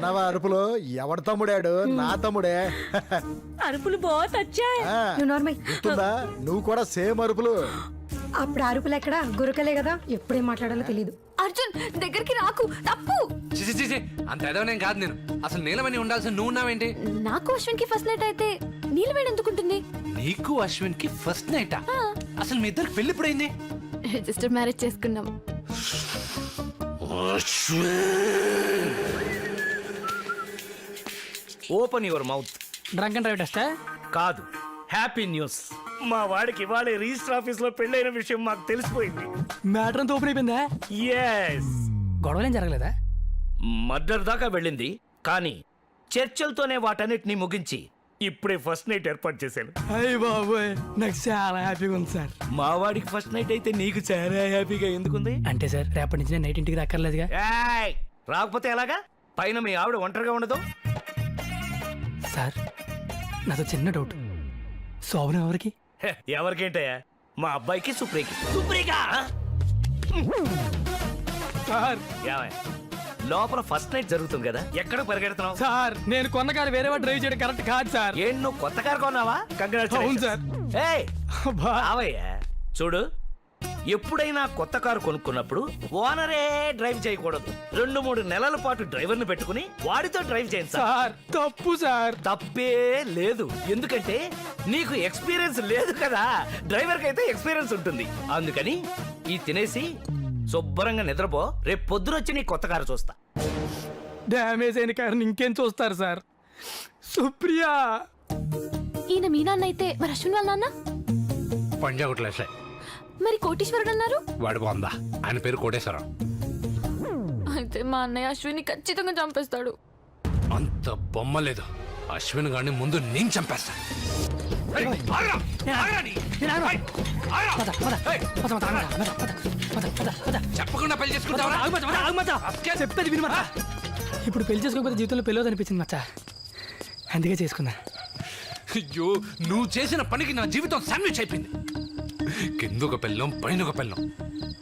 విన్నావా అరుపులు? ఎవడు తమ్ముడాడు? నా తమ్ముడే. అరుపులు బాగా వచ్చాయి. ఆ, నువ్వు నార్మల్. గుర్తుందా? నువ్వు కూడా సేమ్ అరుపులు. అప్పుడు అరుపులు ఎక్కడ గురకలే కదా, ఎప్పుడేం మాట్లాడాలో తెలియదు. అర్జున్ దగ్గరికి రాకు, తప్పు. చిచి అంత ఎదవనేం కాదు నేను. అసలు నీలమని ఉండాల్సిన నువ్వు ఉన్నావేంటి? నాకు అశ్విన్ కి ఫస్ట్ నైట్ అయితే నీలవేణి ఎందుకుంటుంది? నీకు అశ్విన్ కి ఫస్ట్ నైటా? అసలు మీ ఇద్దరికి పెళ్లి ఎప్పుడైంది? రిజిస్టర్ మ్యారేజ్ చేసుకున్నాం. Open your mouth. Drunk and drive టెస్టా? కాదు, హ్యాపీ న్యూస్. మా వాడికి ఇవాళ రిజిస్టర్ ఆఫీస్ లో పెళ్ళైన విషయం మాకు తెలిసిపోయింది. మ్యాటర్ అంతా ఓపెన్ అయిపోయిందా? ఎస్. గొడవలేం జరగలేదా? మర్డర్ దాకా వెళ్ళింది, కానీ చర్చలతోనే వాటన్నిటిని ముగించి ఇప్పుడే ఫస్ట్ నైట్ ఏర్పాటు చేశాను. అయ్య బాబోయ్, నాకు చాలా హ్యాపీగా ఉంది సార్. మా వాడికి ఫస్ట్ నైట్ అయితే నీకు చాలా హ్యాపీగా ఎందుకుంది? అంటే సార్ రేపటి నుంచి నేను నైట్ ఇంటికి దక్కర్లేదుగా. ఏయ్, రాకపోతే ఎలాగా? పైన మీ ఆవిడ ఒంటరిగా ఉండదు. సార్ నాతో చిన్న డౌట్, శోభన ఎవరికి? హె, ఎవరికేంటయ్యా? మా అబ్బాయికి సుప్రీకి. సుప్రీకా? సార్ ఏమయ్య, లోపల ఫస్ట్ నైట్ జరుగుతుంది కదా, ఎక్కడ పరిగెడుతున్నావు? సార్ నేను కొన్న కారు వేరే వాడు డ్రైవ్ చేయడం కరెక్ట్ కాదు సార్. ఏం నువ్వు కొత్త కారు కొన్నావా? అవును సార్. ఏయ్, అబ్బా. రావయ్యా. చూడు, ఎప్పుడైనా కొత్త కారు కొనుక్కున్నప్పుడు ఓనరే డ్రైవ్ చేయకూడదు. 2-3 నెలల పాటు డ్రైవర్ ని పెట్టుకుని వాడితో డ్రైవ్ చేయండి సార్. సార్ తప్పు సార్. తప్పే లేదు, ఎందుకంటే నీకు ఎక్స్పీరియన్స్ లేదు కదా. డ్రైవర్ కి అయితే ఎక్స్పీరియన్స్ ఉంటుంది. అందుకని ఈ తినేసి శుభ్రంగా నిద్రపో. రేపు పొద్దునొచ్చి నీ కొత్త కారు చూస్తా. డ్యామేజ్ అయిన కారుని ఇంకేం చూస్తారు సార్? సుప్రియా. ఈయన మీ నాన్న అయితే మరి అశ్విన్ వాళ్ళ నాన్న? పంజాగుట్లే మరి కోటీశ్వరుడు అన్నారు? వాడు బాగుందా? ఆయన పేరు కోటేశ్వరం. అయితే మా అన్నయ్య అశ్విన్ ఖచ్చితంగా చంపేస్తాడు. అంత బొమ్మ లేదు. అశ్విన్ గారిని ముందు నేను చంపేస్తా. ఏయ్, ఆగ్రా! ఆగ్రా నీ! ఏయ్, ఆగ్రా! చెప్పకుండా పెళ్లి చేసుకుంటావా? చెప్పేది విను మచ్చా. ఇప్పుడు పెళ్లి చేసుకోకపోతే జీవితంలో పెళ్ళి అనిపించింది మచ్చా, అందుకే చేసుకున్నా. అయ్యో, నువ్వు చేసిన పనికి నా జీవితం శాండ్విచ్ అయిపోయింది. కింద ఒక పెళ్ళం, పైన ఒక పెళ్ళం.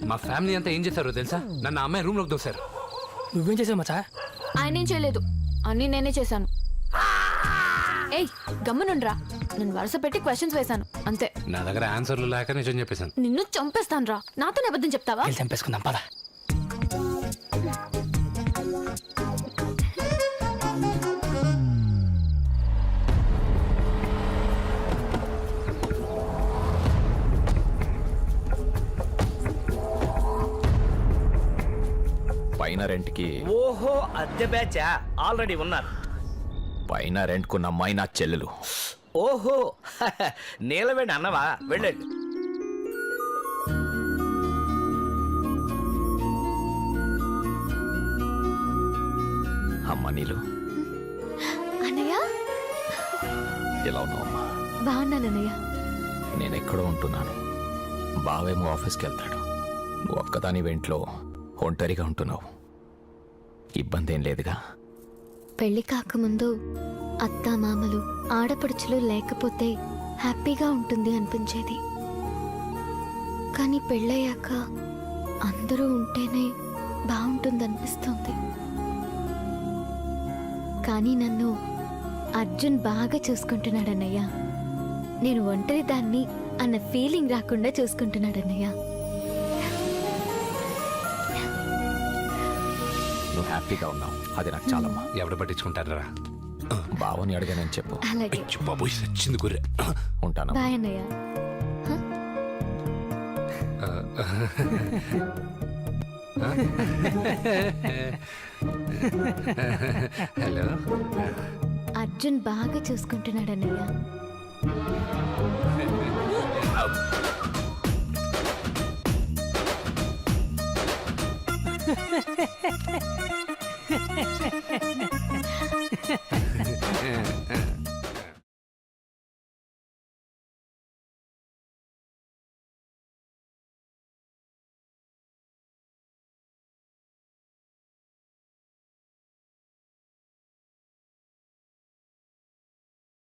మా ఫ్యామిలీ అంతా ఏం చేశారో తెలుసా? నన్ను ఆ అమ్మాయి రూమ్ లోకి దోశారు. నువ్వేం చేసావు మచ్చా? ఆయన ఏం చేయలేదు, అన్నీ నేనే చేశాను. ఏయ్ గమ్మునుండ్రా, నేను వరుస పెట్టి క్వశ్చన్స్ వేశాను అంతే. నా దగ్గర ఆన్సర్లు లేక నిజం చెప్పేశాను. నిన్ను చంపేస్తాను రా. నాతో అబద్ధం చెప్తావా? వెళ్ళి చంపేసుకుందాం పద. పైన రెంట్కి. ఓహో, అద్దె బ్యాచా? ఆల్రెడీ ఉన్నారు. పైన రెంట్కున్న అమ్మాయి నా చెల్లెలు. ఓహో, నీలవేణి అన్నవా? వెళ్ళండి. అమ్మ నీలు, అన్నయ్య ఎలా ఉన్నావమ్మా? బాగున్నానన్నయ్య. నేను ఎక్కడో ఉంటున్నాను, బావేమో ఆఫీస్కి వెళ్తాడు. నువ్వు ఒక్కదాని వెంట్లో ఒంటరిగా ఉంటున్నావు. ఇబ్బంది ఏం లేదుగా? పెళ్లి కాకముందు అత్త మామలు ఆడపడుచులు లేకపోతే హ్యాపీగా ఉంటుంది అనిపించేది. కానీ పెళ్ళయ్యాక అందరూ ఉంటేనే బాగుంటుందనిపిస్తుంది. కానీ నన్ను అర్జున్ బాగా చూసుకుంటున్నాడన్నయ్య. నేను ఒంటరి దాన్ని అన్న ఫీలింగ్ రాకుండా చూసుకుంటున్నాడన్నయ్య. నువ్వు హ్యాపీగా ఉన్నావు, అది నాకు చాలమ్మా. ఎవరు పట్టించుకుంటారా? బావని అడిగానని చెప్పు. అలాగే. బాబోయ్, సచ్చింది గుర్రె. ఉంటాను. బాయ్ అన్నయ్య. హలో. అర్జున్ బాగా చూసుకుంటున్నాడన్నయ్య.